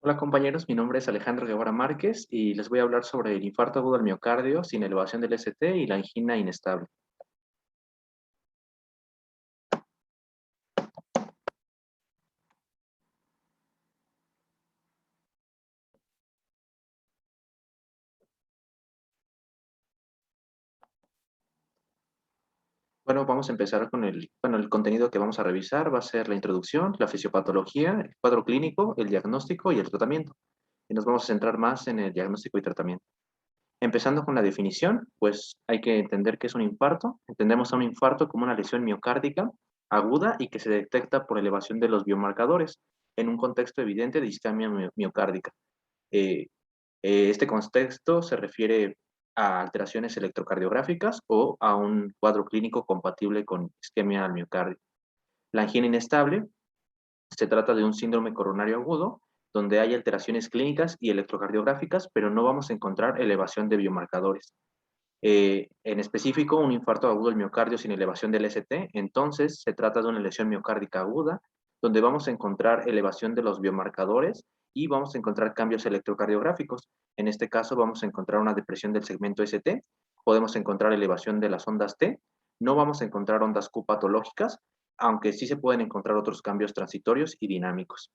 Hola compañeros, mi nombre es Alejandro Guevara Márquez y les voy a hablar sobre el infarto agudo al miocardio sin elevación del ST y la angina inestable. Bueno, vamos a empezar con el contenido que vamos a revisar va a ser la introducción, la fisiopatología, el cuadro clínico, el diagnóstico y el tratamiento. Y nos vamos a centrar más en el diagnóstico y tratamiento. Empezando con la definición, pues hay que entender qué es un infarto. Entendemos a un infarto como una lesión miocárdica aguda y que se detecta por elevación de los biomarcadores en un contexto evidente de isquemia miocárdica. Eh, este contexto se refiere a alteraciones electrocardiográficas o a un cuadro clínico compatible con isquemia al miocardio. La angina inestable se trata de un síndrome coronario agudo donde hay alteraciones clínicas y electrocardiográficas, pero no vamos a encontrar elevación de biomarcadores. En específico, un infarto agudo del miocardio sin elevación del ST, entonces se trata de una lesión miocárdica aguda, donde vamos a encontrar elevación de los biomarcadores y vamos a encontrar cambios electrocardiográficos. En este caso, vamos a encontrar una depresión del segmento ST, podemos encontrar elevación de las ondas T, no vamos a encontrar ondas Q patológicas, aunque sí se pueden encontrar otros cambios transitorios y dinámicos.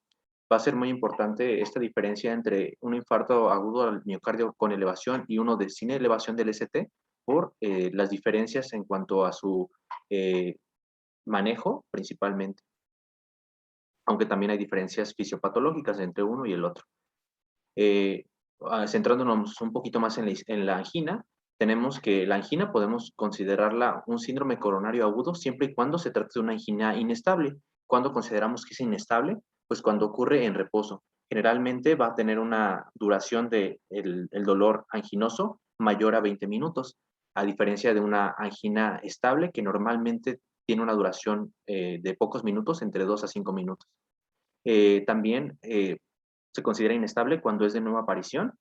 Va a ser muy importante esta diferencia entre un infarto agudo al miocardio con elevación y uno de sin elevación del ST por las diferencias en cuanto a su eh, manejo principalmente, aunque también hay diferencias fisiopatológicas entre uno y el otro. Eh, Centrándonos un poquito más en la angina, tenemos que la angina podemos considerarla un síndrome coronario agudo siempre y cuando se trate de una angina inestable. ¿Cuándo consideramos que es inestable? Pues cuando ocurre en reposo. Generalmente va a tener una duración de el dolor anginoso mayor a 20 minutos, a diferencia de una angina estable que normalmente tiene una duración de pocos minutos, entre 2 a 5 minutos. También se considera inestable cuando es de nueva aparición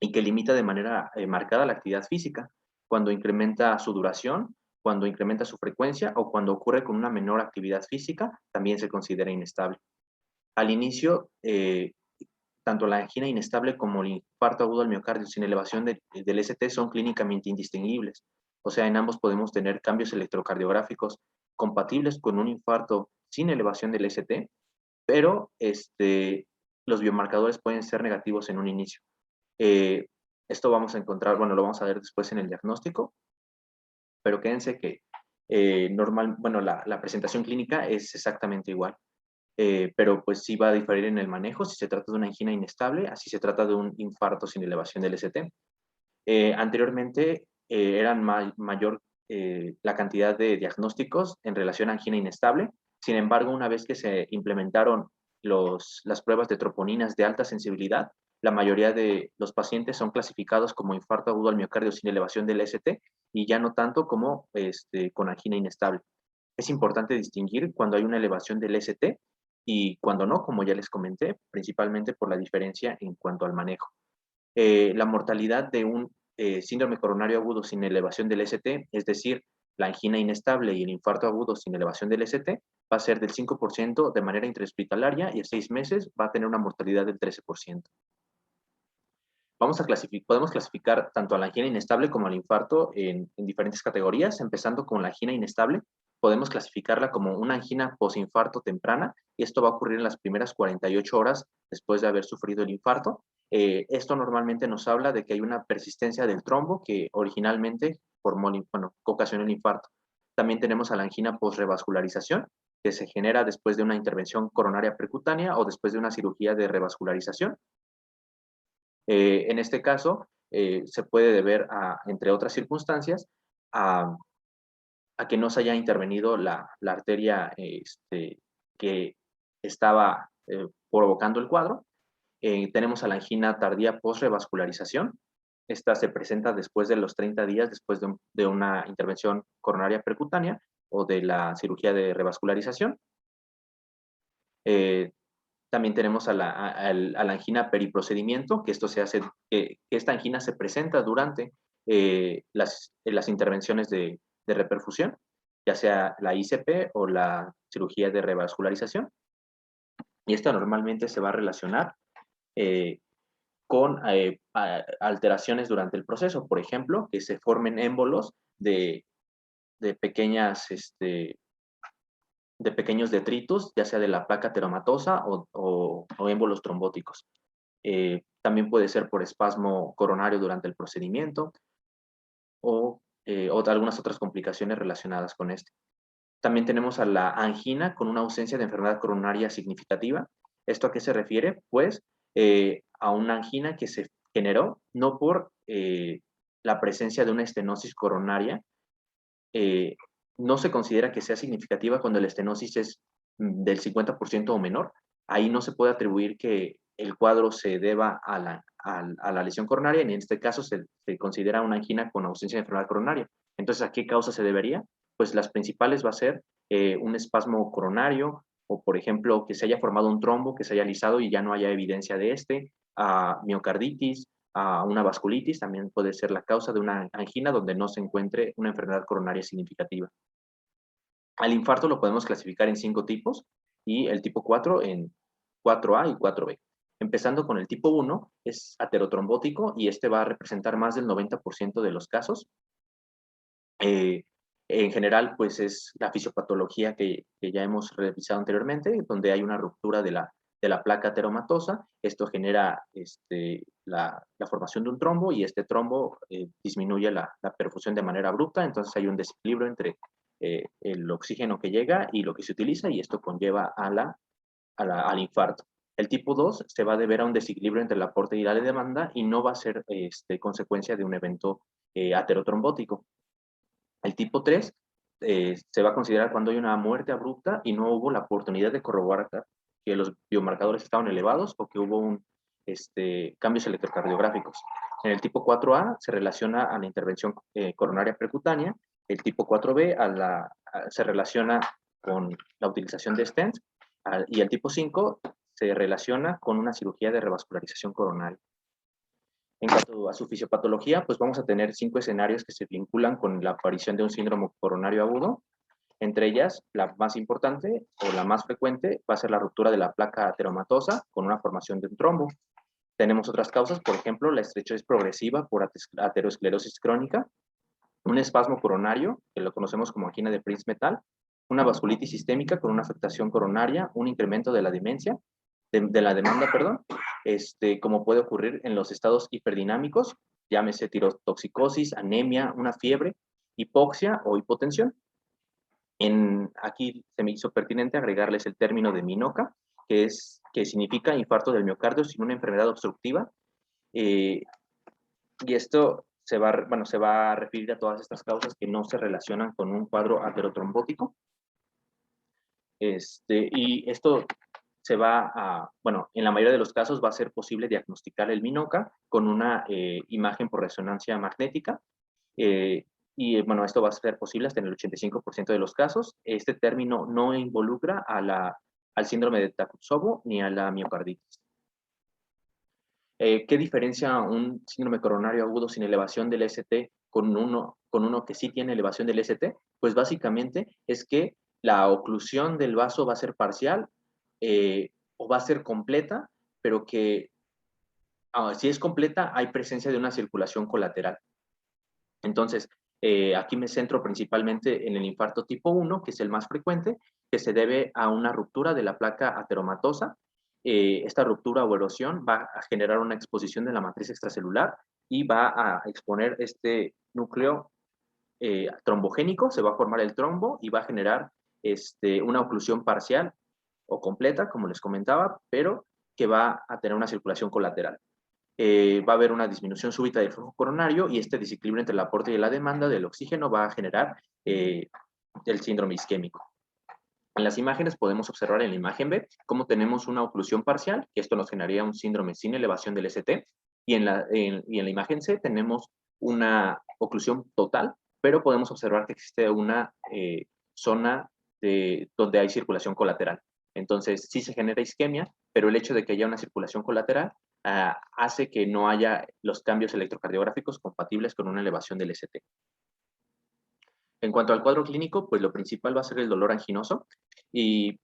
y que limita de manera marcada la actividad física, cuando incrementa su duración, cuando incrementa su frecuencia o cuando ocurre con una menor actividad física, también se considera inestable. Al inicio, tanto la angina inestable como el infarto agudo al miocardio sin elevación del ST son clínicamente indistinguibles. O sea, en ambos podemos tener cambios electrocardiográficos compatibles con un infarto sin elevación del ST, pero los biomarcadores pueden ser negativos en un inicio. Eh, Esto vamos a encontrar, bueno, lo vamos a ver después en el diagnóstico, pero quédense que bueno, la presentación clínica es exactamente igual, pero pues sí va a diferir en el manejo, si se trata de una angina inestable, así se trata de un infarto sin elevación del ST. Anteriormente eran mayor la cantidad de diagnósticos en relación a angina inestable. Sin embargo, una vez que se implementaron las pruebas de troponinas de alta sensibilidad, la mayoría de los pacientes son clasificados como infarto agudo al miocardio sin elevación del ST y ya no tanto como con angina inestable. Es importante distinguir cuando hay una elevación del ST y cuando no, como ya les comenté, principalmente por la diferencia en cuanto al manejo. La mortalidad de un síndrome coronario agudo sin elevación del ST, es decir, la angina inestable y el infarto agudo sin elevación del ST, va a ser del 5% de manera intrahospitalaria y a 6 meses va a tener una mortalidad del 13%. Podemos clasificar tanto a la angina inestable como al infarto en diferentes categorías, empezando con la angina inestable. Podemos clasificarla como una angina posinfarto temprana, y esto va a ocurrir en las primeras 48 horas después de haber sufrido el infarto. Esto normalmente nos habla de que hay una persistencia del trombo que originalmente ocasionó el infarto. También tenemos a la angina postrevascularización, que se genera después de una intervención coronaria percutánea o después de una cirugía de revascularización. En este caso, se puede deber, entre otras circunstancias, a, a que no se haya intervenido la arteria que estaba provocando el cuadro. Tenemos a la angina tardía post-revascularización. Esta se presenta después de los 30 días, después de una intervención coronaria percutánea o de la cirugía de revascularización. Eh, También tenemos a la angina periprocedimiento, que esto se hace, que esta angina se presenta durante las intervenciones de reperfusión, ya sea la ICP o la cirugía de revascularización. Y esta normalmente se va a relacionar con alteraciones durante el proceso. Por ejemplo, que se formen émbolos de pequeñas, de pequeños detritos, ya sea de la placa teromatosa o émbolos trombóticos. También puede ser por espasmo coronario durante el procedimiento o algunas otras complicaciones relacionadas con este. También tenemos a la angina con una ausencia de enfermedad coronaria significativa. ¿Esto a qué se refiere? Pues a una angina que se generó no por la presencia de una estenosis coronaria. No se considera que sea significativa cuando la estenosis es del 50% o menor. Ahí no se puede atribuir que el cuadro se deba a la lesión coronaria, y en este caso se considera una angina con ausencia de enfermedad coronaria. Entonces, ¿a qué causa se debería? Pues las principales va a ser un espasmo coronario, o por ejemplo, que se haya formado un trombo, que se haya lisado y ya no haya evidencia de a miocarditis, a una vasculitis, también puede ser la causa de una angina donde no se encuentre una enfermedad coronaria significativa. Al infarto lo podemos clasificar en 5 tipos y el tipo 4 en 4A y 4B. Empezando con el tipo 1, es aterotrombótico y este va a representar más del 90% de los casos. En general, pues es la fisiopatología que ya hemos revisado anteriormente, donde hay una ruptura de la placa ateromatosa. Esto genera la formación de un trombo y este trombo disminuye la perfusión de manera abrupta, entonces hay un desequilibrio entre el oxígeno que llega y lo que se utiliza y esto conlleva al infarto. El tipo 2 se va a deber a un desequilibrio entre el aporte y la demanda y no va a ser consecuencia de un evento aterotrombótico. El tipo 3 se va a considerar cuando hay una muerte abrupta y no hubo la oportunidad de corroborar que los biomarcadores estaban elevados o que hubo cambios electrocardiográficos. En el tipo 4A se relaciona a la intervención coronaria percutánea, el tipo 4B se relaciona con la utilización de stents y el tipo 5 se relaciona con una cirugía de revascularización coronaria. En cuanto a su fisiopatología, pues vamos a tener 5 escenarios que se vinculan con la aparición de un síndrome coronario agudo. Entre ellas, la más importante o la más frecuente va a ser la ruptura de la placa ateromatosa con una formación de un trombo. Tenemos otras causas, por ejemplo, la estrechez progresiva por aterosclerosis crónica, un espasmo coronario, que lo conocemos como angina de Prince-Metal, una vasculitis sistémica con una afectación coronaria, un incremento de la demencia, de la demanda, perdón, como puede ocurrir en los estados hiperdinámicos, llámese tirotoxicosis, anemia, una fiebre, hipoxia o hipotensión. Aquí se me hizo pertinente agregarles el término de MINOCA, que significa infarto del miocardio sin una enfermedad obstructiva, y esto se va a referir a todas estas causas que no se relacionan con un cuadro aterotrombótico. Y esto se va a, en la mayoría de los casos va a ser posible diagnosticar el MINOCA con una imagen por resonancia magnética. Esto va a ser posible hasta en el 85% de los casos. Este término no involucra al síndrome de Takotsubo ni a la miocarditis. ¿Qué diferencia un síndrome coronario agudo sin elevación del ST con uno que sí tiene elevación del ST? Pues básicamente es que la oclusión del vaso va a ser parcial o va a ser completa, pero que si es completa hay presencia de una circulación colateral. Entonces, aquí me centro principalmente en el infarto tipo 1, que es el más frecuente, que se debe a una ruptura de la placa ateromatosa. Esta ruptura o erosión va a generar una exposición de la matriz extracelular y va a exponer este núcleo trombogénico, se va a formar el trombo y va a generar una oclusión parcial o completa, como les comentaba, pero que va a tener una circulación colateral. Va a haber una disminución súbita del flujo coronario y este desequilibrio entre el aporte y la demanda del oxígeno va a generar el síndrome isquémico. En las imágenes podemos observar en la imagen B cómo tenemos una oclusión parcial, que esto nos generaría un síndrome sin elevación del ST, y en la imagen C tenemos una oclusión total, pero podemos observar que existe una zona donde hay circulación colateral. Entonces, sí se genera isquemia, pero el hecho de que haya una circulación colateral hace que no haya los cambios electrocardiográficos compatibles con una elevación del ST. En cuanto al cuadro clínico, pues lo principal va a ser el dolor anginoso y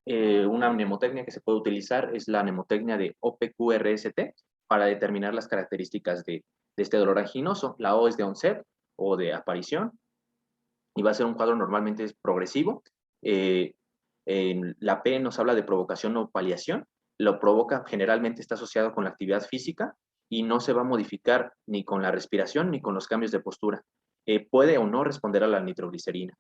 Una mnemotecnia que se puede utilizar es la mnemotecnia de OPQRST para determinar las características de este dolor anginoso. La O es de onset o de aparición y va a ser un cuadro normalmente progresivo. La P nos habla de provocación o paliación. Lo provoca, generalmente está asociado con la actividad física y no se va a modificar ni con la respiración ni con los cambios de postura. Puede o no responder a la nitroglicerina.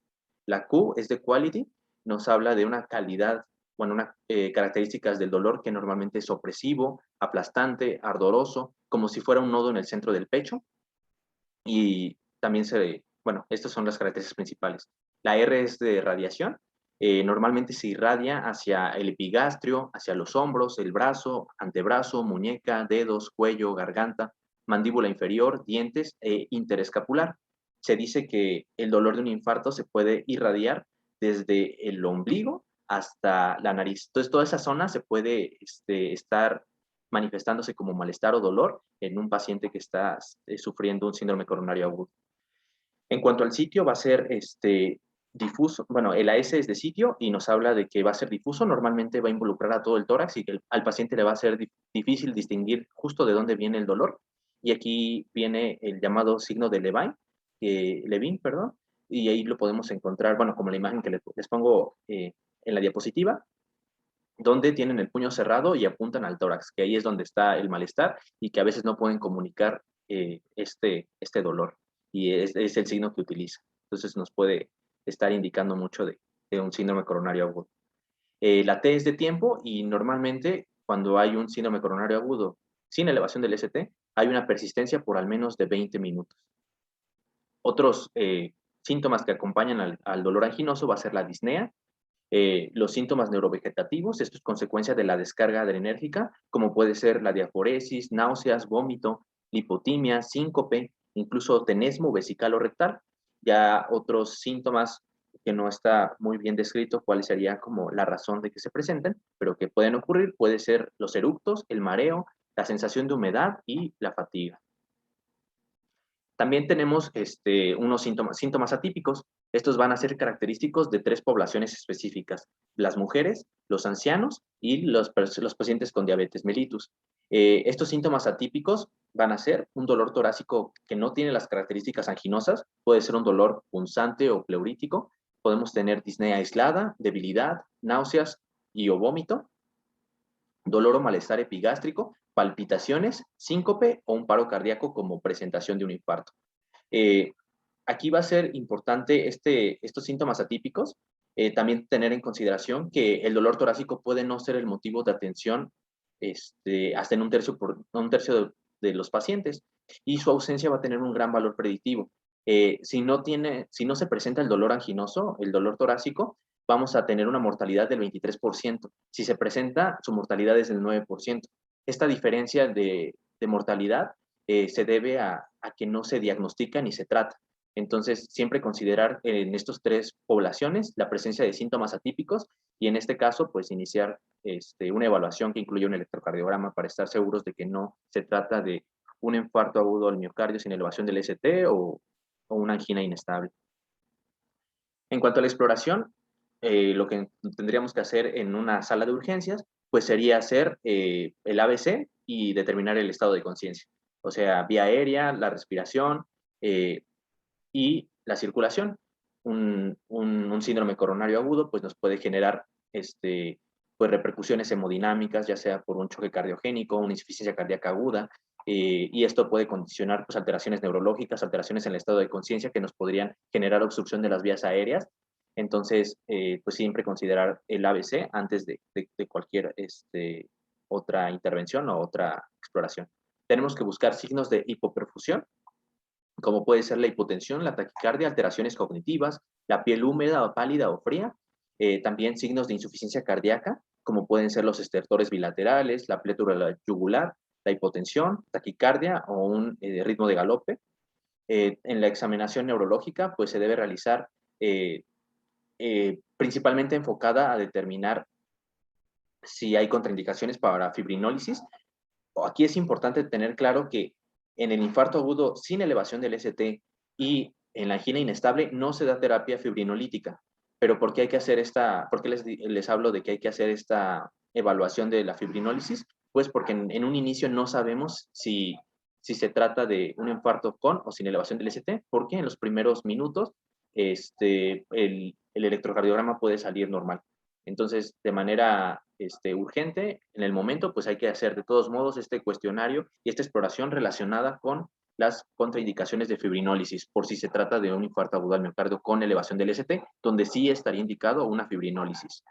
La Q es de quality, nos habla de una calidad, bueno, unas características del dolor que normalmente es opresivo, aplastante, ardoroso, como si fuera un nodo en el centro del pecho. Y también bueno, estas son las características principales. La R es de radiación. Normalmente se irradia hacia el epigastrio, hacia los hombros, el brazo, antebrazo, muñeca, dedos, cuello, garganta, mandíbula inferior, dientes e interescapular. Se dice que el dolor de un infarto se puede irradiar desde el ombligo hasta la nariz. Entonces, toda esa zona se puede estar manifestándose como malestar o dolor en un paciente que está sufriendo un síndrome coronario agudo. En cuanto al sitio, va a ser difuso. Bueno, el AS es de sitio y nos habla de que va a ser difuso. Normalmente va a involucrar a todo el tórax y que al paciente le va a ser difícil distinguir justo de dónde viene el dolor. Y aquí viene el llamado signo de Levin, perdón, y ahí lo podemos encontrar, bueno, como la imagen que les pongo en la diapositiva, donde tienen el puño cerrado y apuntan al tórax, que ahí es donde está el malestar y que a veces no pueden comunicar este dolor. Y es el signo que utiliza. Entonces nos puede estar indicando mucho de un síndrome coronario agudo. La T es de tiempo y normalmente cuando hay un síndrome coronario agudo sin elevación del ST, hay una persistencia por al menos de 20 minutos. Otros síntomas que acompañan al dolor anginoso va a ser la disnea, los síntomas neurovegetativos, esto es consecuencia de la descarga adrenérgica, como puede ser la diaforesis, náuseas, vómito, lipotimia, síncope, incluso tenesmo vesical o rectal. Ya otros síntomas que no está muy bien descrito cuál sería como la razón de que se presenten, pero que pueden ocurrir, puede ser los eructos, el mareo, la sensación de humedad y la fatiga. También tenemos unos síntomas atípicos. Estos van a ser característicos de 3 poblaciones específicas: las mujeres, los ancianos y los pacientes con diabetes mellitus. Estos síntomas atípicos van a ser un dolor torácico que no tiene las características anginosas, puede ser un dolor punzante o pleurítico, podemos tener disnea aislada, debilidad, náuseas y o vómito, dolor o malestar epigástrico, palpitaciones, síncope o un paro cardíaco como presentación de un infarto. Eh, Aquí va a ser importante estos síntomas atípicos, también tener en consideración que el dolor torácico puede no ser el motivo de atención hasta en un tercio de los pacientes, y su ausencia va a tener un gran valor predictivo. Si no se presenta el dolor anginoso, el dolor torácico, vamos a tener una mortalidad del 23%. Si se presenta, su mortalidad es del 9%. Esta diferencia de mortalidad se debe a que no se diagnostica ni se trata. Entonces, siempre considerar en estas 3 poblaciones la presencia de síntomas atípicos y en este caso, pues iniciar una evaluación que incluya un electrocardiograma para estar seguros de que no se trata de un infarto agudo al miocardio sin elevación del ST o una angina inestable. En cuanto a la exploración, lo que tendríamos que hacer en una sala de urgencias, pues sería hacer el ABC y determinar el estado de conciencia. O sea, vía aérea, la respiración y la circulación. Un síndrome coronario agudo pues nos puede generar pues repercusiones hemodinámicas, ya sea por un choque cardiogénico, una insuficiencia cardíaca aguda, y esto puede condicionar pues, alteraciones neurológicas, alteraciones en el estado de conciencia que nos podrían generar obstrucción de las vías aéreas. Entonces, pues siempre considerar el ABC antes de cualquier otra intervención o otra exploración. Tenemos que buscar signos de hipoperfusión, como puede ser la hipotensión, la taquicardia, alteraciones cognitivas, la piel húmeda o pálida o fría, también signos de insuficiencia cardíaca, como pueden ser los estertores bilaterales, la pletura yugular, la hipotensión, taquicardia o un ritmo de galope. En la examinación neurológica, pues se debe realizar principalmente enfocada a determinar si hay contraindicaciones para fibrinólisis. Aquí es importante tener claro que en el infarto agudo sin elevación del ST y en la angina inestable no se da terapia fibrinolítica, Pero ¿por qué hay que hacer por qué les hablo de que hay que hacer esta evaluación de la fibrinólisis? Pues porque en un inicio no sabemos si se trata de un infarto con o sin elevación del ST, porque en los primeros minutos el electrocardiograma puede salir normal. Entonces, de manera urgente, en el momento, pues hay que hacer de todos modos este cuestionario y esta exploración relacionada con las contraindicaciones de fibrinólisis, por si se trata de un infarto agudo al miocardio con elevación del ST, donde sí estaría indicado una fibrinólisis.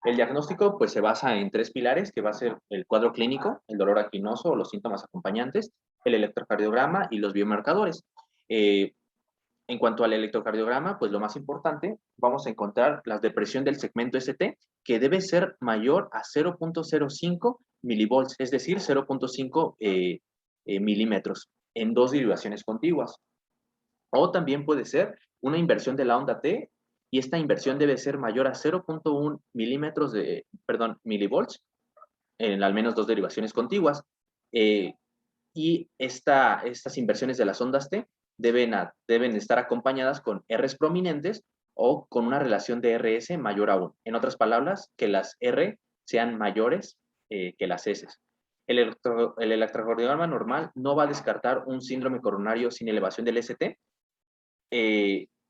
El diagnóstico pues se basa en 3 pilares, que va a ser el cuadro clínico, el dolor aquinoso o los síntomas acompañantes, el electrocardiograma y los biomarcadores. En cuanto al electrocardiograma, pues lo más importante, vamos a encontrar la depresión del segmento ST, que debe ser mayor a 0.05 milivolts, es decir, 0.5 milímetros, en 2 derivaciones contiguas. O también puede ser una inversión de la onda T, y esta inversión debe ser mayor a 0.1 milivolts, en al menos 2 derivaciones contiguas. Y estas inversiones de las ondas T deben estar acompañadas con Rs prominentes o con una relación de RS mayor a 1. En otras palabras, que las R sean mayores que las S. El electrocardiograma normal no va a descartar un síndrome coronario sin elevación del ST.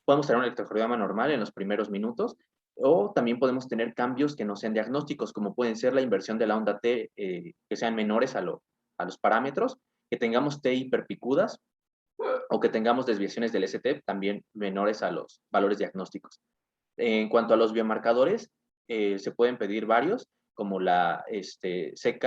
Podemos tener un electrocardiograma normal en los primeros minutos, o también podemos tener cambios que no sean diagnósticos, como pueden ser la inversión de la onda T, que sean menores a los parámetros, que tengamos T hiperpicudas, o que tengamos desviaciones del ST también menores a los valores diagnósticos. En cuanto a los biomarcadores, se pueden pedir varios, como la CK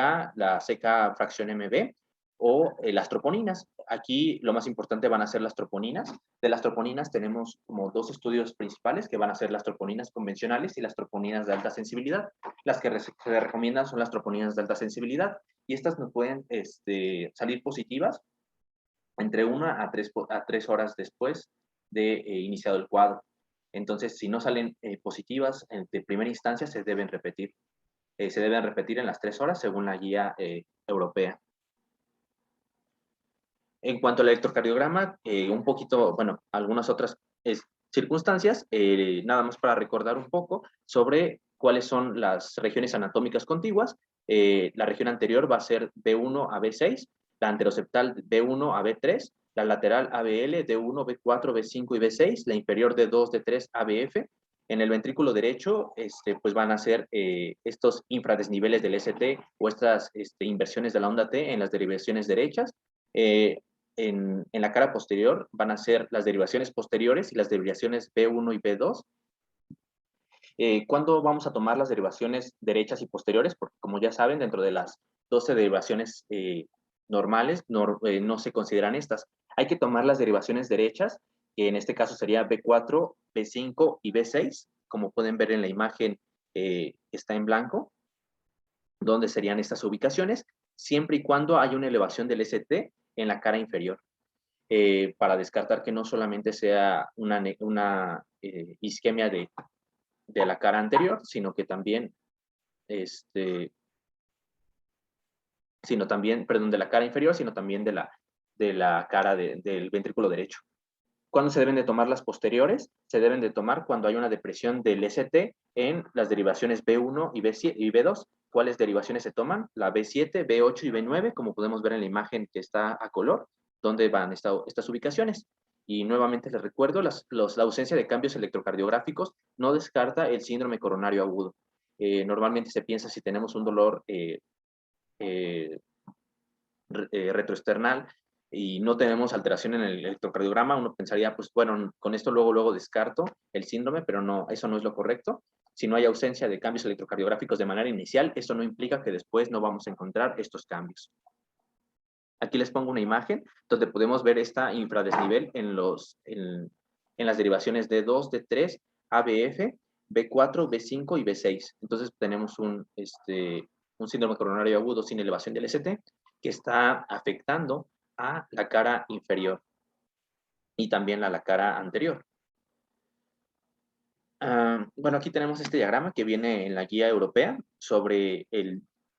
fracción MB, o las troponinas. Aquí lo más importante van a ser las troponinas. De las troponinas tenemos como 2 estudios principales, que van a ser las troponinas convencionales y las troponinas de alta sensibilidad. Las que se recomiendan son las troponinas de alta sensibilidad, y estas nos pueden salir positivas entre 1 a 3 horas después de iniciado el cuadro. Entonces, si no salen positivas de primera instancia, se deben repetir. Se deben repetir en las 3 horas según la guía europea. En cuanto al electrocardiograma, un poquito, bueno, algunas otras circunstancias, nada más para recordar un poco sobre cuáles son las regiones anatómicas contiguas. La región anterior va a ser B1 a B6, la anteroseptal B1 a B3, la lateral ABL D1, B4, B5 y B6, la inferior D2, D3, ABF. En el ventrículo derecho, pues van a ser estos infradesniveles del ST o estas inversiones de la onda T en las derivaciones derechas. En la cara posterior van a ser las derivaciones posteriores y las derivaciones B1 y B2. ¿Cuándo vamos a tomar las derivaciones derechas y posteriores? Porque como ya saben, dentro de las 12 derivaciones normales no se consideran estas. Hay que tomar las derivaciones derechas, que en este caso sería B4, B5 y B6, como pueden ver en la imagen, está en blanco, donde serían estas ubicaciones, siempre y cuando haya una elevación del ST en la cara inferior, para descartar que no solamente sea una isquemia de la cara anterior, sino que también, perdón, de la cara inferior, sino también de la cara del ventrículo derecho. ¿Cuándo se deben de tomar las posteriores? Se deben de tomar cuando hay una depresión del ST en las derivaciones B1 y B2. ¿Cuáles derivaciones se toman? La B7, B8 y B9, como podemos ver en la imagen que está a color, donde van estas ubicaciones. Y nuevamente les recuerdo, la ausencia de cambios electrocardiográficos no descarta el síndrome coronario agudo. Normalmente se piensa, si tenemos un dolor retroesternal y no tenemos alteración en el electrocardiograma, uno pensaría, pues bueno, con esto luego descarto el síndrome, pero no, eso no es lo correcto. Si no hay ausencia de cambios electrocardiográficos de manera inicial, eso no implica que después no vamos a encontrar estos cambios. Aquí les pongo una imagen donde podemos ver esta infradesnivel en las derivaciones D2, D3, ABF, B4, B5 y B6. Entonces tenemos un síndrome coronario agudo sin elevación del ST, que está afectando a la cara inferior y también a la cara anterior. Bueno, aquí tenemos este diagrama que viene en la guía europea sobre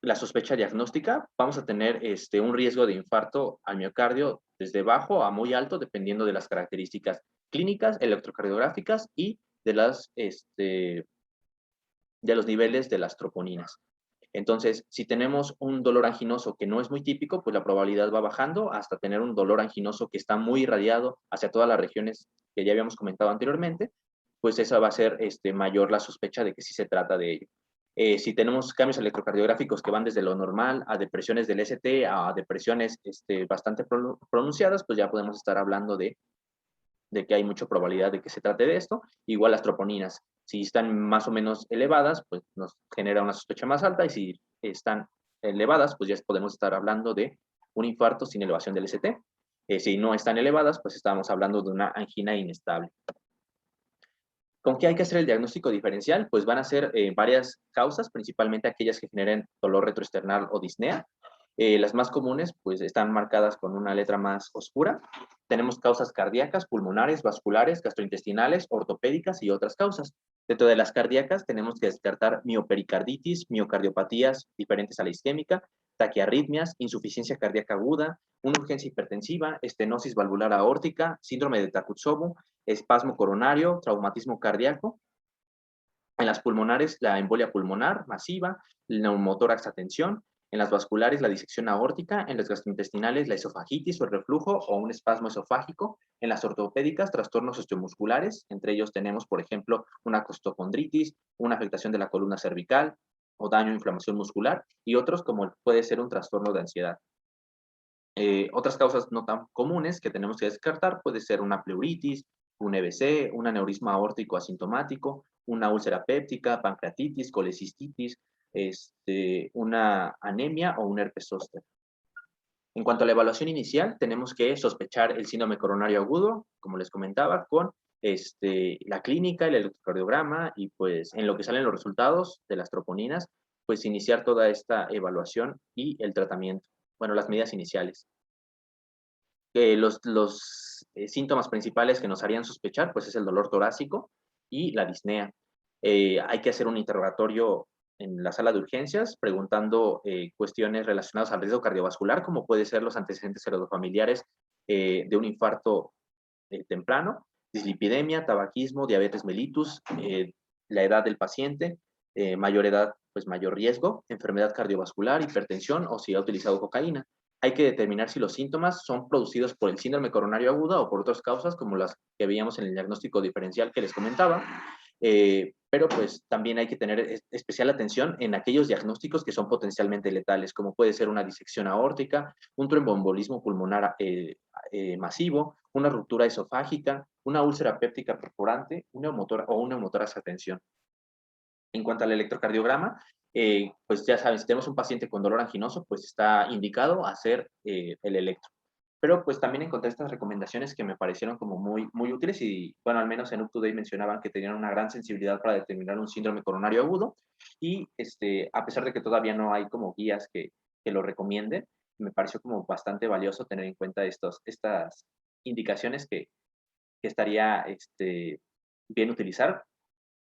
la sospecha diagnóstica. Vamos a tener un riesgo de infarto al miocardio desde bajo a muy alto, dependiendo de las características clínicas, electrocardiográficas y de los niveles de las troponinas. Entonces, si tenemos un dolor anginoso que no es muy típico, pues la probabilidad va bajando hasta tener un dolor anginoso que está muy irradiado hacia todas las regiones que ya habíamos comentado anteriormente, pues esa va a ser mayor la sospecha de que sí se trata de ello. Si tenemos cambios electrocardiográficos que van desde lo normal a depresiones del ST, a depresiones bastante pronunciadas, pues ya podemos estar hablando de que hay mucha probabilidad de que se trate de esto. Igual las troponinas, si están más o menos elevadas, pues nos genera una sospecha más alta, y si están elevadas, pues ya podemos estar hablando de un infarto sin elevación del ST. Si no están elevadas, pues estamos hablando de una angina inestable. ¿Con qué hay que hacer el diagnóstico diferencial? Pues van a ser varias causas, principalmente aquellas que generen dolor retroesternal o disnea. Las más comunes, pues, están marcadas con una letra más oscura. Tenemos causas cardíacas, pulmonares, vasculares, gastrointestinales, ortopédicas y otras causas. Dentro de las cardíacas tenemos que descartar miopericarditis, miocardiopatías diferentes a la isquémica, taquiarritmias, insuficiencia cardíaca aguda, una urgencia hipertensiva, estenosis valvular aórtica, síndrome de Takotsubo, espasmo coronario, traumatismo cardíaco. En las pulmonares, la embolia pulmonar masiva, el neumotórax a tensión. En las vasculares, la disección aórtica. En las gastrointestinales, la esofagitis o el reflujo o un espasmo esofágico. En las ortopédicas, trastornos osteomusculares. Entre ellos tenemos, por ejemplo, una costocondritis, una afectación de la columna cervical o daño o inflamación muscular, y otros como puede ser un trastorno de ansiedad. Otras causas no tan comunes que tenemos que descartar puede ser una pleuritis, un EBC, un aneurisma aórtico asintomático, una úlcera péptica, pancreatitis, colecistitis, una anemia o un herpes zóster. En cuanto a la evaluación inicial, tenemos que sospechar el síndrome coronario agudo, como les comentaba, con la clínica, el electrocardiograma, y pues en lo que salen los resultados de las troponinas, pues iniciar toda esta evaluación y el tratamiento. Bueno, las medidas iniciales. Los síntomas principales que nos harían sospechar, pues es el dolor torácico y la disnea. Hay que hacer un interrogatorio en la sala de urgencias preguntando cuestiones relacionadas al riesgo cardiovascular, como puede ser los antecedentes heredofamiliares de un infarto temprano, dislipidemia, tabaquismo, diabetes mellitus, la edad del paciente, mayor edad, pues mayor riesgo, enfermedad cardiovascular, hipertensión o si ha utilizado cocaína. Hay que determinar si los síntomas son producidos por el síndrome coronario agudo o por otras causas, como las que veíamos en el diagnóstico diferencial que les comentaba. Pero pues también hay que tener especial atención en aquellos diagnósticos que son potencialmente letales, como puede ser una disección aórtica, un tromboembolismo pulmonar masivo, una ruptura esofágica, una úlcera péptica perforante, o un neumotórax a tensión. En cuanto al electrocardiograma, pues ya saben, si tenemos un paciente con dolor anginoso, pues está indicado hacer el electro. Pero pues también encontré estas recomendaciones que me parecieron como muy, muy útiles, y bueno, al menos en UpToDate mencionaban que tenían una gran sensibilidad para determinar un síndrome coronario agudo, y a pesar de que todavía no hay como guías que lo recomienden, me pareció como bastante valioso tener en cuenta estas indicaciones que estaría bien utilizar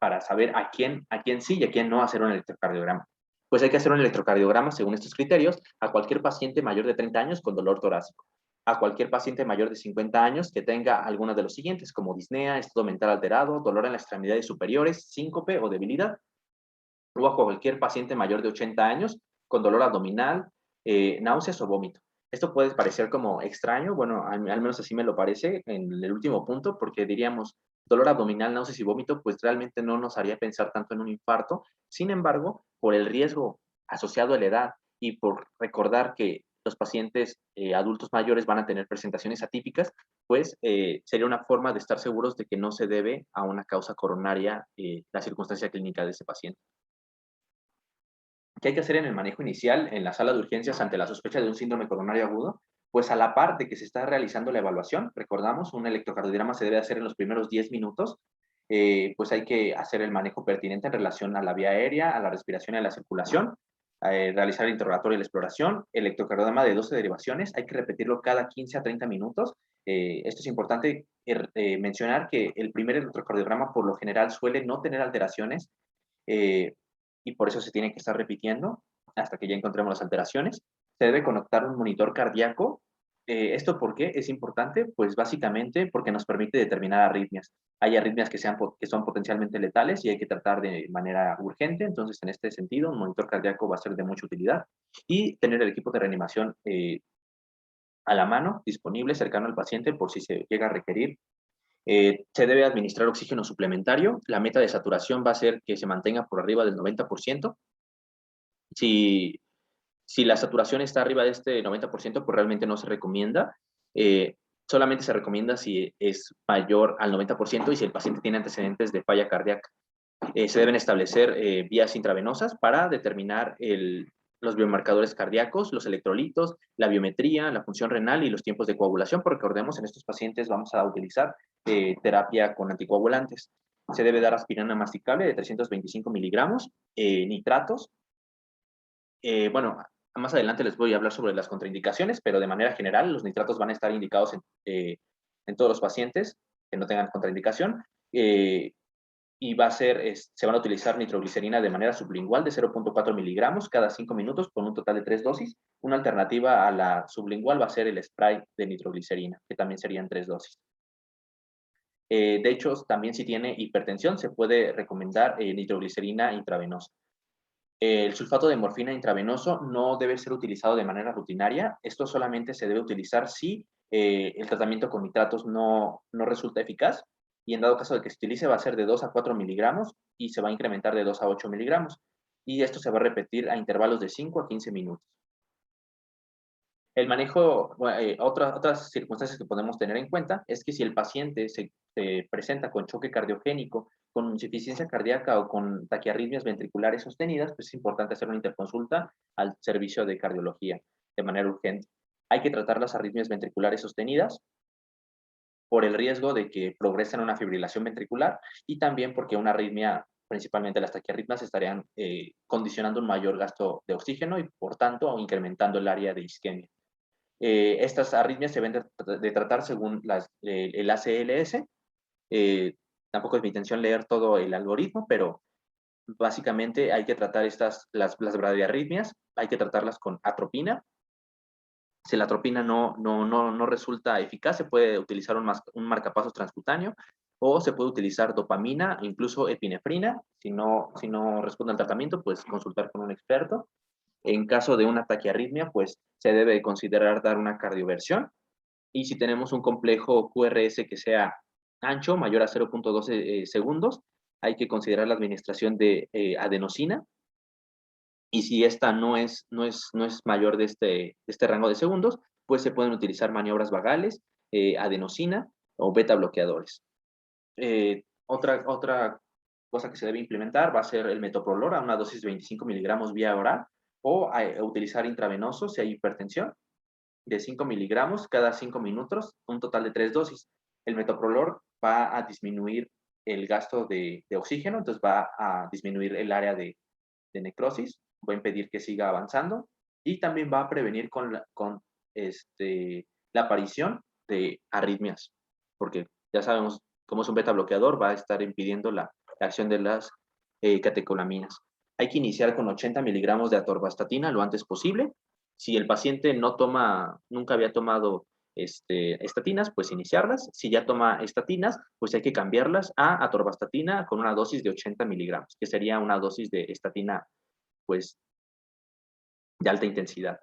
para saber a quién sí y a quién no hacer un electrocardiograma. Pues hay que hacer un electrocardiograma según estos criterios a cualquier paciente mayor de 30 años con dolor torácico, a cualquier paciente mayor de 50 años que tenga alguno de los siguientes, como disnea, estado mental alterado, dolor en las extremidades superiores, síncope o debilidad, o a cualquier paciente mayor de 80 años con dolor abdominal, náuseas o vómito. Esto puede parecer como extraño, bueno, al menos así me lo parece en el último punto, porque diríamos, dolor abdominal, náuseas y vómito, pues realmente no nos haría pensar tanto en un infarto. Sin embargo, por el riesgo asociado a la edad y por recordar que los pacientes adultos mayores van a tener presentaciones atípicas, pues sería una forma de estar seguros de que no se debe a una causa coronaria la circunstancia clínica de ese paciente. ¿Qué hay que hacer en el manejo inicial en la sala de urgencias ante la sospecha de un síndrome coronario agudo? Pues a la par de que se está realizando la evaluación, recordamos, un electrocardiograma se debe hacer en los primeros 10 minutos, pues hay que hacer el manejo pertinente en relación a la vía aérea, a la respiración y a la circulación, realizar el interrogatorio y la exploración, electrocardiograma de 12 derivaciones, hay que repetirlo cada 15 a 30 minutos. Esto es importante mencionar que el primer electrocardiograma por lo general suele no tener alteraciones, y por eso se tiene que estar repitiendo hasta que ya encontremos las alteraciones. Se debe conectar un monitor cardíaco ¿Esto por qué es importante? Pues básicamente porque nos permite determinar arritmias. Hay arritmias que son potencialmente letales y hay que tratar de manera urgente. Entonces, en este sentido, un monitor cardíaco va a ser de mucha utilidad. Y tener el equipo de reanimación a la mano, disponible, cercano al paciente por si se llega a requerir. Se debe administrar oxígeno suplementario. La meta de saturación va a ser que se mantenga por arriba del 90%. Si la saturación está arriba de este 90%, pues realmente no se recomienda. Solamente se recomienda si es mayor al 90% y si el paciente tiene antecedentes de falla cardíaca. Se deben establecer vías intravenosas para determinar los biomarcadores cardíacos, los electrolitos, la biometría, la función renal y los tiempos de coagulación, porque recordemos, en estos pacientes vamos a utilizar terapia con anticoagulantes. Se debe dar aspirina masticable de 325 miligramos, nitratos. Bueno, más adelante les voy a hablar sobre las contraindicaciones, pero de manera general los nitratos van a estar indicados en todos los pacientes que no tengan contraindicación. Y se van a utilizar nitroglicerina de manera sublingual de 0.4 miligramos cada 5 minutos con un total de 3 dosis. Una alternativa a la sublingual va a ser el spray de nitroglicerina, que también serían 3 dosis. De hecho, también si tiene hipertensión, se puede recomendar nitroglicerina intravenosa. El sulfato de morfina intravenoso no debe ser utilizado de manera rutinaria. Esto solamente se debe utilizar si el tratamiento con nitratos no resulta eficaz, y en dado caso de que se utilice va a ser de 2 a 4 miligramos y se va a incrementar de 2 a 8 miligramos. Y esto se va a repetir a intervalos de 5 a 15 minutos. El manejo, otras circunstancias que podemos tener en cuenta es que si el paciente se presenta con choque cardiogénico, con insuficiencia cardíaca o con taquiarritmias ventriculares sostenidas, pues es importante hacer una interconsulta al servicio de cardiología de manera urgente. Hay que tratar las arritmias ventriculares sostenidas por el riesgo de que progresen a una fibrilación ventricular y también porque una arritmia, principalmente las taquiarritmias, estarían condicionando un mayor gasto de oxígeno y por tanto incrementando el área de isquemia. Estas arritmias se deben de tratar según el ACLS. Tampoco es mi intención leer todo el algoritmo, pero básicamente hay que tratar las bradiarritmias, hay que tratarlas con atropina. Si la atropina no resulta eficaz, se puede utilizar un marcapasos transcutáneo o se puede utilizar dopamina, incluso epinefrina. Si no responde al tratamiento, pues consultar con un experto. En caso de una taquiarritmia, pues se debe considerar dar una cardioversión. Y si tenemos un complejo QRS que sea ancho, mayor a 0.12 segundos, hay que considerar la administración de adenosina. Y si esta no es mayor de este rango de segundos, pues se pueden utilizar maniobras vagales, adenosina o beta bloqueadores. Otra cosa que se debe implementar va a ser el metoprolol a una dosis de 25 miligramos vía oral o utilizar intravenoso si hay hipertensión de 5 miligramos cada 5 minutos, un total de 3 dosis. El metoprolol va a disminuir el gasto de oxígeno, entonces va a disminuir el área de necrosis, va a impedir que siga avanzando y también va a prevenir con la aparición de arritmias, porque ya sabemos cómo es un beta bloqueador, va a estar impidiendo la acción de las catecolaminas. Hay que iniciar con 80 miligramos de atorvastatina lo antes posible. Si el paciente nunca había tomado estatinas, pues iniciarlas. Si ya toma estatinas, pues hay que cambiarlas a atorvastatina con una dosis de 80 miligramos, que sería una dosis de estatina, pues, de alta intensidad.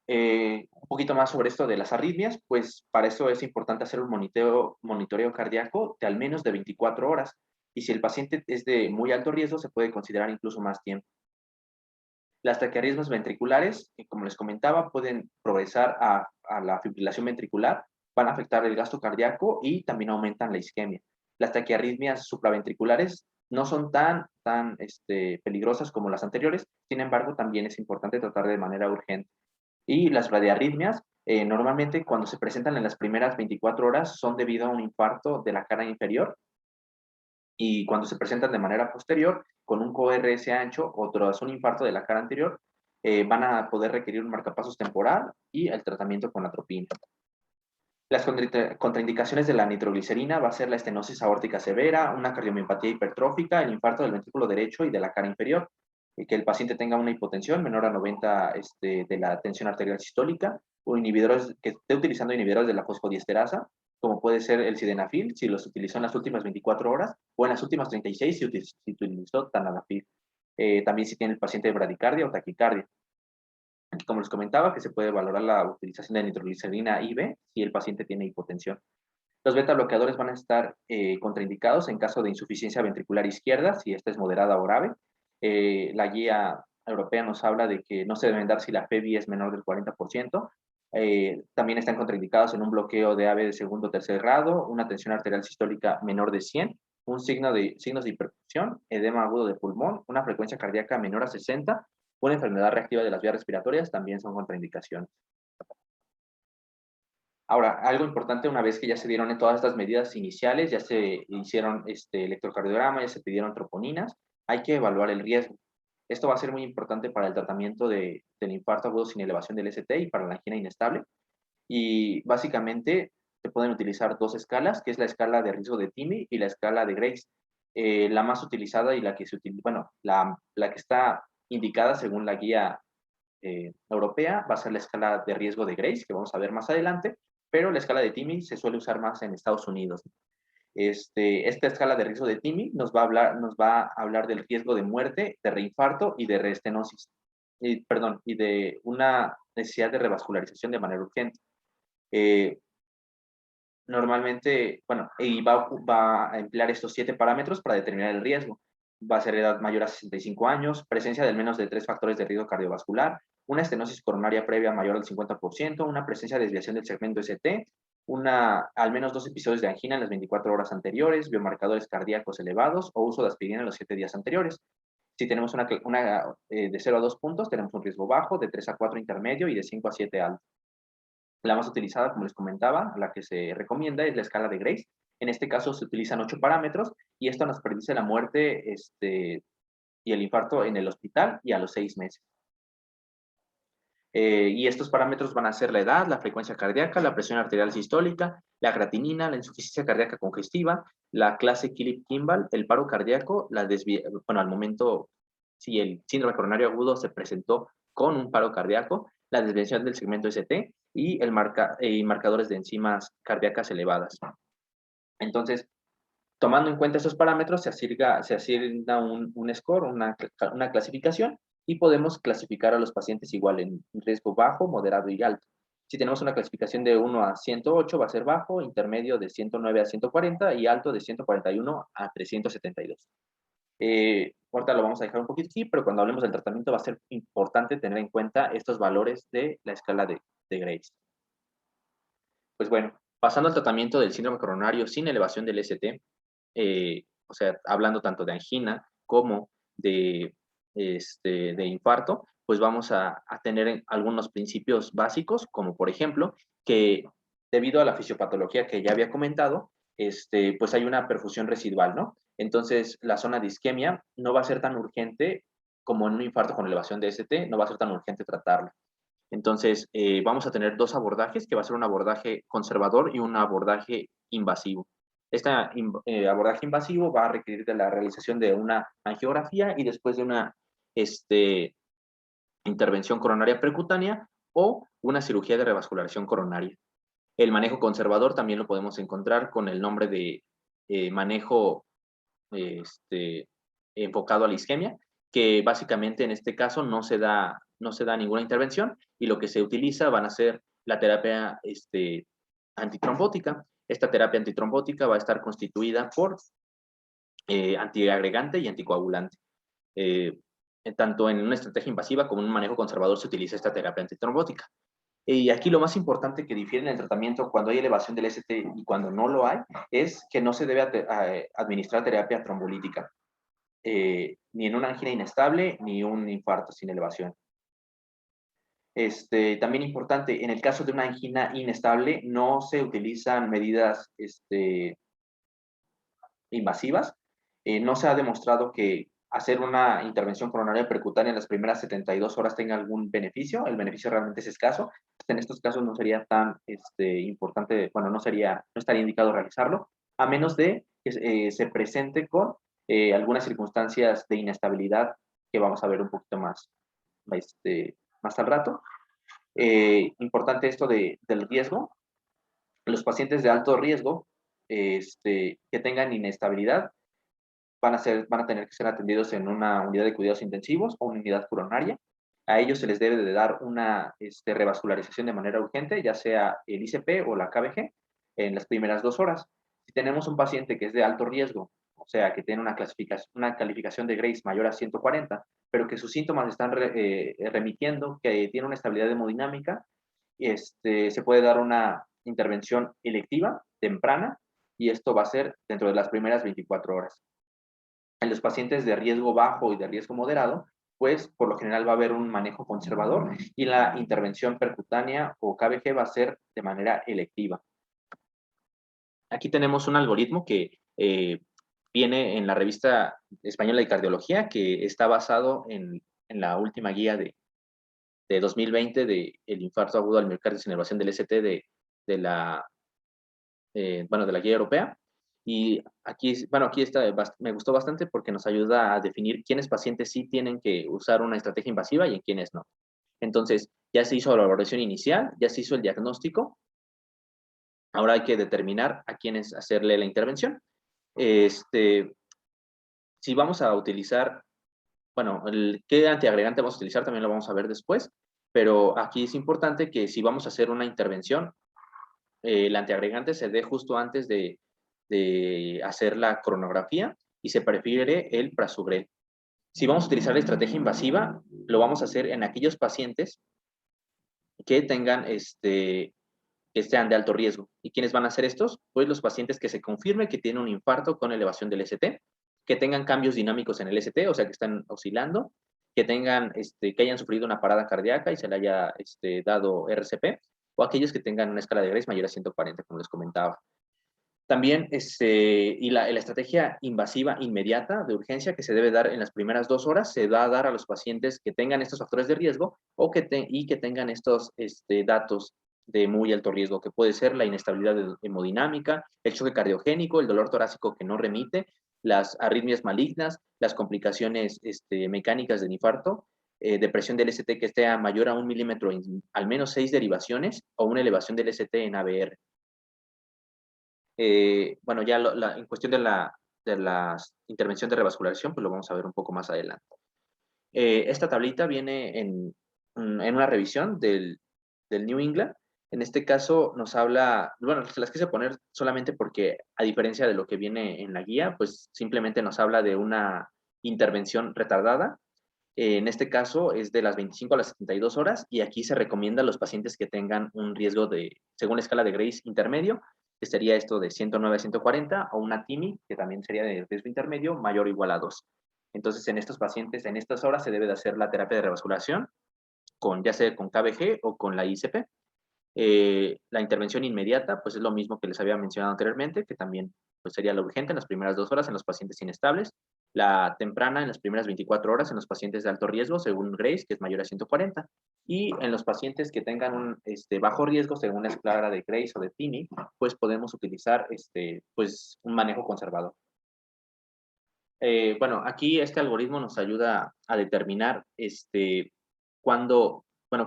Un poquito más sobre esto de las arritmias, pues para eso es importante hacer un monitoreo cardíaco de al menos de 24 horas. Y si el paciente es de muy alto riesgo, se puede considerar incluso más tiempo. Las taquiarritmias ventriculares, como les comentaba, pueden progresar a la fibrilación ventricular, van a afectar el gasto cardíaco y también aumentan la isquemia. Las taquiarritmias supraventriculares no son tan peligrosas como las anteriores, sin embargo, también es importante tratar de manera urgente. Y las bradiarritmias, normalmente cuando se presentan en las primeras 24 horas, son debido a un infarto de la cara inferior, y cuando se presentan de manera posterior, con un QRS ancho o tras un infarto de la cara anterior, van a poder requerir un marcapasos temporal y el tratamiento con atropina. Las contraindicaciones de la nitroglicerina va a ser la estenosis aórtica severa, una cardiomiopatía hipertrófica, el infarto del ventrículo derecho y de la cara inferior. que el paciente tenga una hipotensión menor a 90 de la tensión arterial sistólica, o inhibidores, que esté utilizando inhibidores de la fosfodiesterasa, como puede ser el sildenafil, si los utilizó en las últimas 24 horas, o en las últimas 36 si utilizó tadalafil. También si tiene el paciente bradicardia o taquicardia. Aquí, como les comentaba, que se puede valorar la utilización de nitroglicerina IV si el paciente tiene hipotensión. Los beta bloqueadores van a estar contraindicados en caso de insuficiencia ventricular izquierda, si esta es moderada o grave. La guía europea nos habla de que no se deben dar si la FEBI es menor del 40%. También están contraindicados en un bloqueo de AV de segundo o tercer grado, una tensión arterial sistólica menor de 100, signos de hipertensión, edema agudo de pulmón, una frecuencia cardíaca menor a 60, una enfermedad reactiva de las vías respiratorias también son contraindicaciones. Ahora, algo importante, una vez que ya se dieron todas estas medidas iniciales, ya se hicieron electrocardiograma, ya se pidieron troponinas, hay que evaluar el riesgo. Esto va a ser muy importante para el tratamiento del infarto agudo sin elevación del ST y para la angina inestable. Y básicamente se pueden utilizar dos escalas, que es la escala de riesgo de TIMI y la escala de Grace. La más utilizada y la que se utiliza, bueno, la que está indicada según la guía europea va a ser la escala de riesgo de Grace, que vamos a ver más adelante, pero la escala de TIMI se suele usar más en Estados Unidos. Esta escala de riesgo de TIMI nos va a hablar del riesgo de muerte, de reinfarto y de reestenosis, y de una necesidad de revascularización de manera urgente. Normalmente, bueno, y va a emplear estos 7 parámetros para determinar el riesgo. Va a ser edad mayor a 65 años, presencia de al menos de 3 factores de riesgo cardiovascular, una estenosis coronaria previa mayor al 50%, una presencia de desviación del segmento ST, al menos 2 episodios de angina en las 24 horas anteriores, biomarcadores cardíacos elevados o uso de aspirina en los 7 días anteriores. Si tenemos de 0 a 2 puntos, tenemos un riesgo bajo, de 3 a 4 intermedio y de 5 a 7 alto. La más utilizada, como les comentaba, la que se recomienda es la escala de Grace. En este caso se utilizan 8 parámetros y esto nos predice la muerte y el infarto en el hospital y a los 6 meses. Y estos parámetros van a ser la edad, la frecuencia cardíaca, la presión arterial sistólica, la creatinina, la insuficiencia cardíaca congestiva, la clase Philip-Kimball, el paro cardíaco, bueno, al momento, si el síndrome coronario agudo se presentó con un paro cardíaco, la desviación del segmento ST y marcadores de enzimas cardíacas elevadas. Entonces, tomando en cuenta esos parámetros, se asigna un score, una clasificación, y podemos clasificar a los pacientes igual en riesgo bajo, moderado y alto. Si tenemos una clasificación de 1 a 108, va a ser bajo, intermedio de 109 a 140 y alto de 141 a 372. Ahorita lo vamos a dejar un poquito aquí, pero cuando hablemos del tratamiento va a ser importante tener en cuenta estos valores de la escala de Grace. Pues bueno, pasando al tratamiento del síndrome coronario sin elevación del ST, o sea, hablando tanto de angina como de infarto, pues vamos a tener algunos principios básicos, como por ejemplo, que debido a la fisiopatología que ya había comentado, pues hay una perfusión residual, ¿no? Entonces, la zona de isquemia no va a ser tan urgente como en un infarto con elevación de ST, no va a ser tan urgente tratarla. Entonces, vamos a tener dos abordajes, que va a ser un abordaje conservador y un abordaje invasivo. Este abordaje invasivo va a requerir de la realización de una angiografía y después de una intervención coronaria percutánea o una cirugía de revascularización coronaria. El manejo conservador también lo podemos encontrar con el nombre de manejo enfocado a la isquemia, que básicamente en este caso no se da ninguna intervención y lo que se utiliza van a ser la terapia antitrombótica. Esta terapia antitrombótica va a estar constituida por antiagregante y anticoagulante. Tanto en una estrategia invasiva como en un manejo conservador se utiliza esta terapia antitrombótica. Y aquí lo más importante que difiere en el tratamiento cuando hay elevación del ST y cuando no lo hay, es que no se debe administrar terapia trombolítica, ni en una angina inestable, ni un infarto sin elevación. También importante, en el caso de una angina inestable, no se utilizan medidas invasivas. No se ha demostrado que hacer una intervención coronaria percutánea en las primeras 72 horas tenga algún beneficio. El beneficio realmente es escaso. En estos casos no sería tan importante, bueno, no estaría indicado realizarlo, a menos de que se presente con algunas circunstancias de inestabilidad que vamos a ver un poquito más, más al rato. Importante esto del riesgo. Los pacientes de alto riesgo que tengan inestabilidad van a tener que ser atendidos en una unidad de cuidados intensivos o una unidad coronaria. A ellos se les debe de dar una revascularización de manera urgente, ya sea el ICP o la KBG, en las primeras 2 horas. Si tenemos un paciente que es de alto riesgo, o sea, que tiene una calificación de Grace mayor a 140, pero que sus síntomas están remitiendo, que tiene una estabilidad hemodinámica, se puede dar una intervención electiva temprana, y esto va a ser dentro de las primeras 24 horas. En los pacientes de riesgo bajo y de riesgo moderado, pues por lo general va a haber un manejo conservador y la intervención percutánea o KBG va a ser de manera electiva. Aquí tenemos un algoritmo que viene en la revista española de cardiología, que está basado en la última guía de 2020 del infarto agudo al miocardio sin elevación del ST de la guía europea. Y aquí me gustó bastante porque nos ayuda a definir quiénes pacientes sí tienen que usar una estrategia invasiva y en quiénes no. Entonces, ya se hizo la valoración inicial, ya se hizo el diagnóstico. Ahora hay que determinar a quiénes hacerle la intervención. Si vamos a utilizar, qué antiagregante vamos a utilizar también lo vamos a ver después, pero aquí es importante que si vamos a hacer una intervención, el antiagregante se dé justo antes de hacer la coronografía y se prefiere el prasugrel. Si vamos a utilizar la estrategia invasiva, lo vamos a hacer en aquellos pacientes que tengan que sean de alto riesgo. ¿Y quiénes van a hacer estos? Pues los pacientes que se confirme que tienen un infarto con elevación del ST, que tengan cambios dinámicos en el ST, o sea, que están oscilando, que tengan, que hayan sufrido una parada cardíaca y se le haya dado RCP, o aquellos que tengan una escala de Grace mayor a 140, como les comentaba. También, y la estrategia invasiva inmediata de urgencia que se debe dar en las primeras 2 horas, se va a dar a los pacientes que tengan estos factores de riesgo y que tengan estos datos de muy alto riesgo, que puede ser la inestabilidad hemodinámica, el choque cardiogénico, el dolor torácico que no remite, las arritmias malignas, las complicaciones mecánicas del infarto, depresión del ST que esté mayor a 1 milímetro en al menos 6 derivaciones, o una elevación del ST en ABR. Ya en cuestión de la intervención de revascularización, pues lo vamos a ver un poco más adelante. Esta tablita viene en una revisión del New England. En este caso nos habla, se las quise poner solamente porque, a diferencia de lo que viene en la guía, pues simplemente nos habla de una intervención retardada. En este caso es de las 25 a las 72 horas, y aquí se recomienda a los pacientes que tengan un riesgo según la escala de Grace intermedio, que sería esto de 109 a 140, o una TIMI, que también sería de riesgo intermedio, mayor o igual a 2. Entonces, en estos pacientes, en estas horas, se debe de hacer la terapia de revascularización, ya sea con KBG o con la ICP. La intervención inmediata, pues es lo mismo que les había mencionado anteriormente, que también pues, sería lo urgente en las primeras 2 horas en los pacientes inestables. La temprana en las primeras 24 horas en los pacientes de alto riesgo, según Grace, que es mayor a 140. Y en los pacientes que tengan un bajo riesgo, según la escala de Grace o de TIMI, pues podemos utilizar pues, un manejo conservador. Aquí este algoritmo nos ayuda a determinar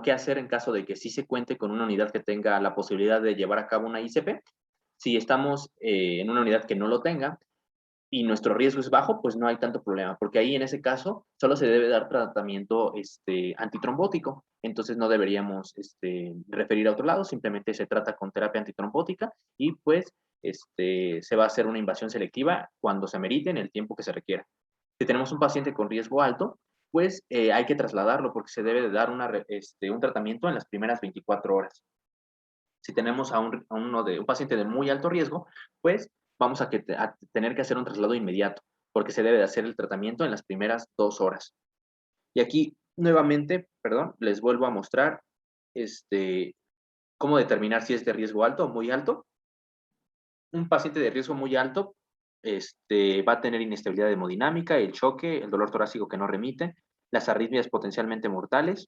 qué hacer en caso de que sí se cuente con una unidad que tenga la posibilidad de llevar a cabo una ICP. Si estamos en una unidad que no lo tenga y nuestro riesgo es bajo, pues no hay tanto problema, porque ahí en ese caso solo se debe dar tratamiento antitrombótico. Entonces no deberíamos referir a otro lado, simplemente se trata con terapia antitrombótica y pues se va a hacer una invasión selectiva cuando se amerite en el tiempo que se requiera. Si tenemos un paciente con riesgo alto, pues hay que trasladarlo porque se debe de dar un tratamiento en las primeras 24 horas. Si tenemos a un paciente de muy alto riesgo, pues vamos a tener que hacer un traslado inmediato, porque se debe de hacer el tratamiento en las primeras 2 horas. Y aquí, nuevamente, les vuelvo a mostrar cómo determinar si es de riesgo alto o muy alto. Un paciente de riesgo muy alto va a tener inestabilidad hemodinámica, el choque, el dolor torácico que no remite, las arritmias potencialmente mortales,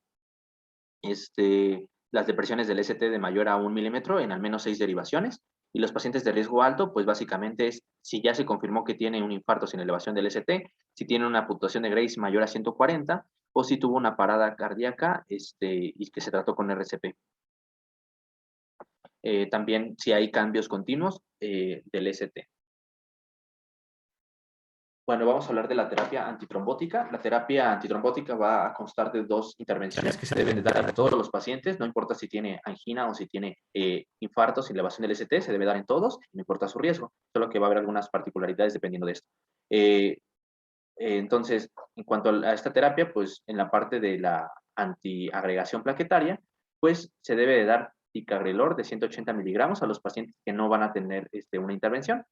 las depresiones del ST de mayor a 1 milímetro en al menos 6 derivaciones. Y los pacientes de riesgo alto, pues básicamente es si ya se confirmó que tiene un infarto sin elevación del ST, si tiene una puntuación de Grace mayor a 140 o si tuvo una parada cardíaca y que se trató con RCP. También si hay cambios continuos del ST. Bueno, vamos a hablar de la terapia antitrombótica. La terapia antitrombótica va a constar de 2 intervenciones que se deben de dar a todos los pacientes, no importa si tiene angina o si tiene infarto sin elevación del ST, se debe dar en todos, no importa su riesgo, solo que va a haber algunas particularidades dependiendo de esto. Entonces, en cuanto a esta terapia, pues en la parte de la antiagregación plaquetaria, pues se debe de dar ticagrelor de 180 miligramos a los pacientes que no van a tener una intervención.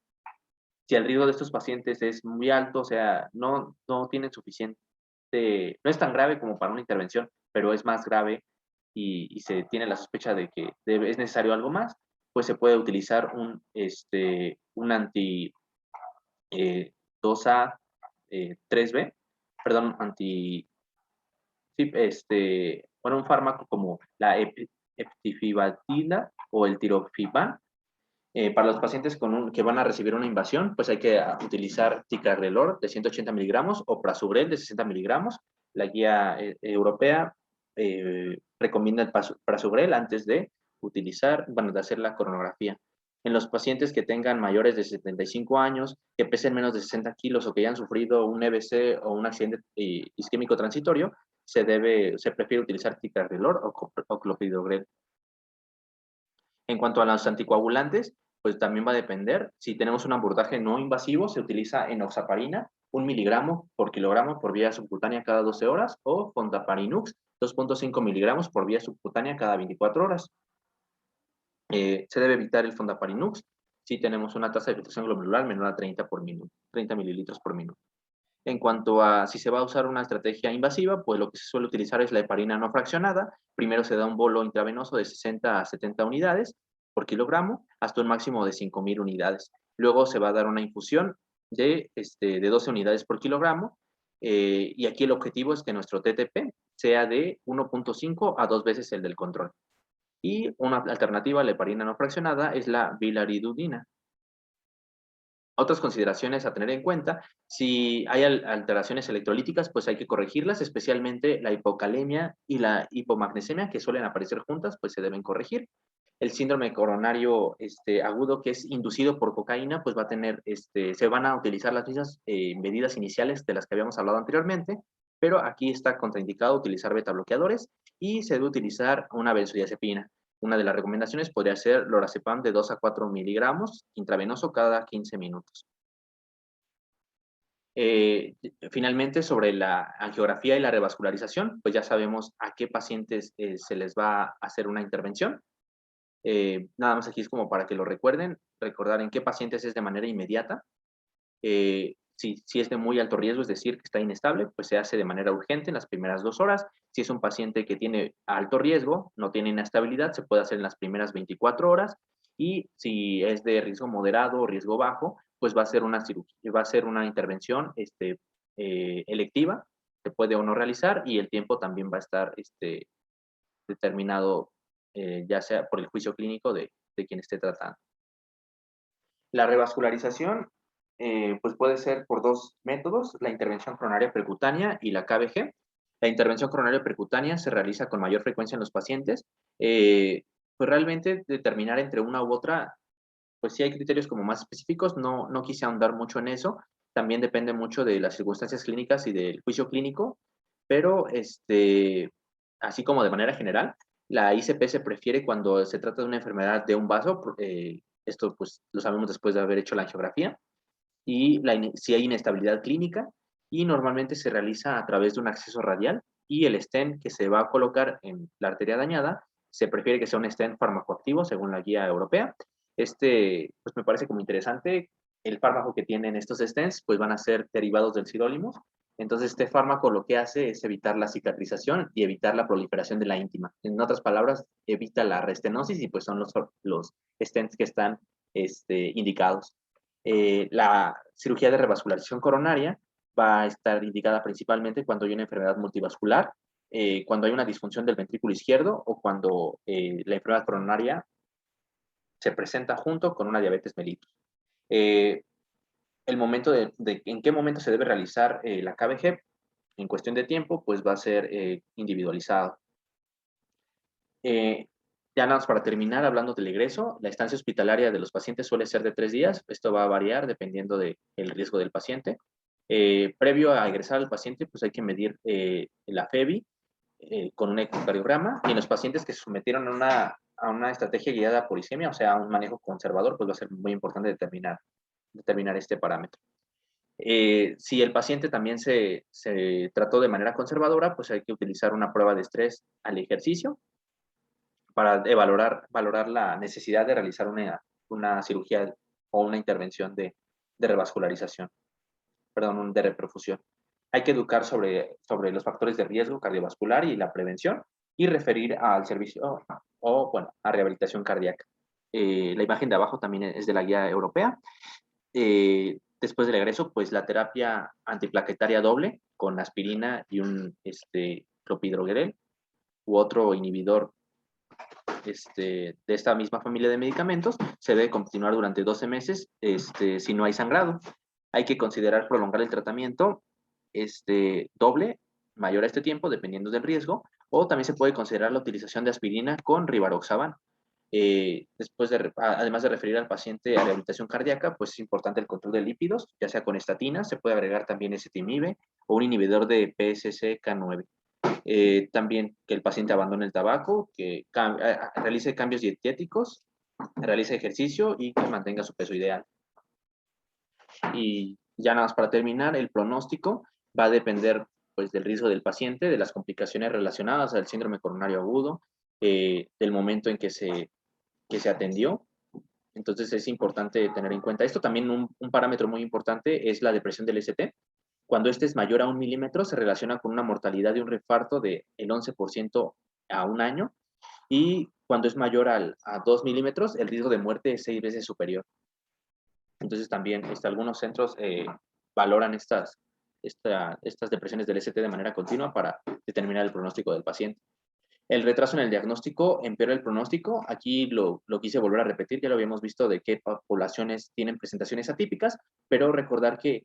Si el riesgo de estos pacientes es muy alto, o sea, no tienen suficiente, no es tan grave como para una intervención, pero es más grave y se tiene la sospecha de que es necesario algo más, pues se puede utilizar un anti dosa 3B, perdón, bueno, un fármaco como la eptifibatina o el tirofiban. Para los pacientes que van a recibir una invasión, pues hay que utilizar ticagrelor de 180 miligramos o prasugrel de 60 miligramos. La guía europea recomienda el prasugrel antes de de hacer la coronografía. En los pacientes que tengan mayores de 75 años, que pesen menos de 60 kilos o que hayan sufrido un EBC o un accidente isquémico transitorio, se prefiere utilizar ticagrelor o clopidogrel. En cuanto a los anticoagulantes, pues también va a depender. Si tenemos un abordaje no invasivo, se utiliza enoxaparina, 1 miligramo por kilogramo por vía subcutánea cada 12 horas, o fondaparinux, 2.5 miligramos por vía subcutánea cada 24 horas. Se debe evitar el fondaparinux si tenemos una tasa de filtración glomerular menor a 30 mililitros por minuto. En cuanto a si se va a usar una estrategia invasiva, pues lo que se suele utilizar es la heparina no fraccionada. Primero se da un bolo intravenoso de 60 a 70 unidades por kilogramo, hasta un máximo de 5,000 unidades. Luego se va a dar una infusión de 12 unidades por kilogramo, y aquí el objetivo es que nuestro TTP sea de 1.5 a 2 veces el del control. Y una alternativa a la heparina no fraccionada es la vilaridudina. Otras consideraciones a tener en cuenta: si hay alteraciones electrolíticas, pues hay que corregirlas, especialmente la hipocalemia y la hipomagnesemia, que suelen aparecer juntas, pues se deben corregir. El síndrome coronario agudo, que es inducido por cocaína, pues va a tener, se van a utilizar las mismas medidas iniciales de las que habíamos hablado anteriormente, pero aquí está contraindicado utilizar beta bloqueadores y se debe utilizar una benzodiazepina. Una de las recomendaciones podría ser lorazepam de 2 a 4 miligramos intravenoso cada 15 minutos. Finalmente, sobre la angiografía y la revascularización, pues ya sabemos a qué pacientes se les va a hacer una intervención. Nada más aquí es como para que lo recuerden, recordar en qué pacientes es de manera inmediata. Si es de muy alto riesgo, es decir, que está inestable, pues se hace de manera urgente en las primeras 2 horas. Si es un paciente que tiene alto riesgo, no tiene inestabilidad, se puede hacer en las primeras 24 horas. Y si es de riesgo moderado o riesgo bajo, pues va a ser una cirugía, va a ser una intervención electiva, se puede o no realizar, y el tiempo también va a estar determinado, ya sea por el juicio clínico de quien esté tratando. La revascularización pues puede ser por 2 métodos: la intervención coronaria percutánea y la KBG. La intervención coronaria percutánea se realiza con mayor frecuencia en los pacientes. Pues realmente determinar entre una u otra, pues sí hay criterios como más específicos, no quise ahondar mucho en eso. También depende mucho de las circunstancias clínicas y del juicio clínico, pero así como de manera general, la ICP se prefiere cuando se trata de una enfermedad de un vaso. Esto pues lo sabemos después de haber hecho la angiografía, y si hay inestabilidad clínica, y normalmente se realiza a través de un acceso radial, y el stent que se va a colocar en la arteria dañada se prefiere que sea un stent farmacoactivo según la guía europea. Pues me parece como interesante. El fármaco que tienen estos stents pues van a ser derivados del sirolimus. Entonces este fármaco lo que hace es evitar la cicatrización y evitar la proliferación de la íntima. En otras palabras, evita la restenosis, y pues son los stents que están indicados. La cirugía de revascularización coronaria va a estar indicada principalmente cuando hay una enfermedad multivascular, cuando hay una disfunción del ventrículo izquierdo, o cuando la enfermedad coronaria se presenta junto con una diabetes mellitus. el momento en qué momento se debe realizar la KBG en cuestión de tiempo, pues va a ser individualizado. Ya nada más para terminar, hablando del egreso, la estancia hospitalaria de los pacientes suele ser de 3 días. Esto va a variar dependiendo del riesgo del paciente. Previo a ingresar al paciente, pues hay que medir la FEBI con un ecocardiograma, y en los pacientes que se sometieron a una estrategia guiada por isquemia, o sea, a un manejo conservador, pues va a ser muy importante determinar este parámetro. Si el paciente también se trató de manera conservadora, pues hay que utilizar una prueba de estrés al ejercicio para valorar la necesidad de realizar una cirugía o una intervención de revascularización, perdón, de reperfusión. Hay que educar sobre los factores de riesgo cardiovascular y la prevención, y referir al servicio o, bueno, a rehabilitación cardíaca. La imagen de abajo también es de la guía europea. Después del egreso, pues la terapia antiplaquetaria doble con aspirina y un clopidogrel u otro inhibidor de esta misma familia de medicamentos se debe continuar durante 12 meses si no hay sangrado. Hay que considerar prolongar el tratamiento doble, mayor a este tiempo, dependiendo del riesgo, o también se puede considerar la utilización de aspirina con rivaroxaban. Además de referir al paciente a rehabilitación cardíaca, pues es importante el control de lípidos, ya sea con estatinas, se puede agregar también ezetimibe o un inhibidor de PSC-K9. También que el paciente abandone el tabaco, que realice cambios dietéticos, realice ejercicio y que mantenga su peso ideal. Y ya nada más para terminar, el pronóstico va a depender pues del riesgo del paciente, de las complicaciones relacionadas al síndrome coronario agudo, del momento en que se atendió. Entonces es importante tener en cuenta esto. También un parámetro muy importante es la depresión del ST. Cuando este es mayor a 1 milímetro, se relaciona con una mortalidad de un infarto del 11% a un año, y cuando es mayor a 2 milímetros, el riesgo de muerte es 6 veces superior. Entonces también algunos centros valoran estas depresiones del ST de manera continua para determinar el pronóstico del paciente. El retraso en el diagnóstico empeora el pronóstico. Aquí lo quise volver a repetir, ya lo habíamos visto de qué poblaciones tienen presentaciones atípicas, pero recordar que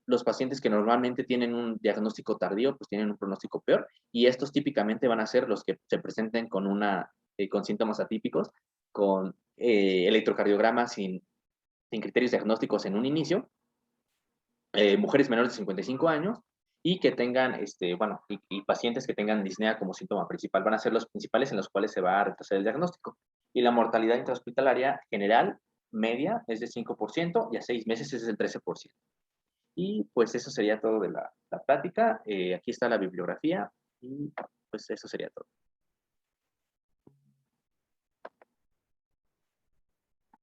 los pacientes que normalmente tienen un diagnóstico tardío, pues tienen un pronóstico peor, y estos típicamente van a ser los que se presenten con síntomas atípicos, con electrocardiogramas sin criterios diagnósticos en un inicio, mujeres menores de 55 años, y que tengan, y pacientes que tengan disnea como síntoma principal. Van a ser los principales en los cuales se va a retrasar el diagnóstico. Y la mortalidad intrahospitalaria general media es de 5%, y a 6 meses es del 13%. Y pues eso sería todo de la plática. Aquí está la bibliografía, y pues eso sería todo.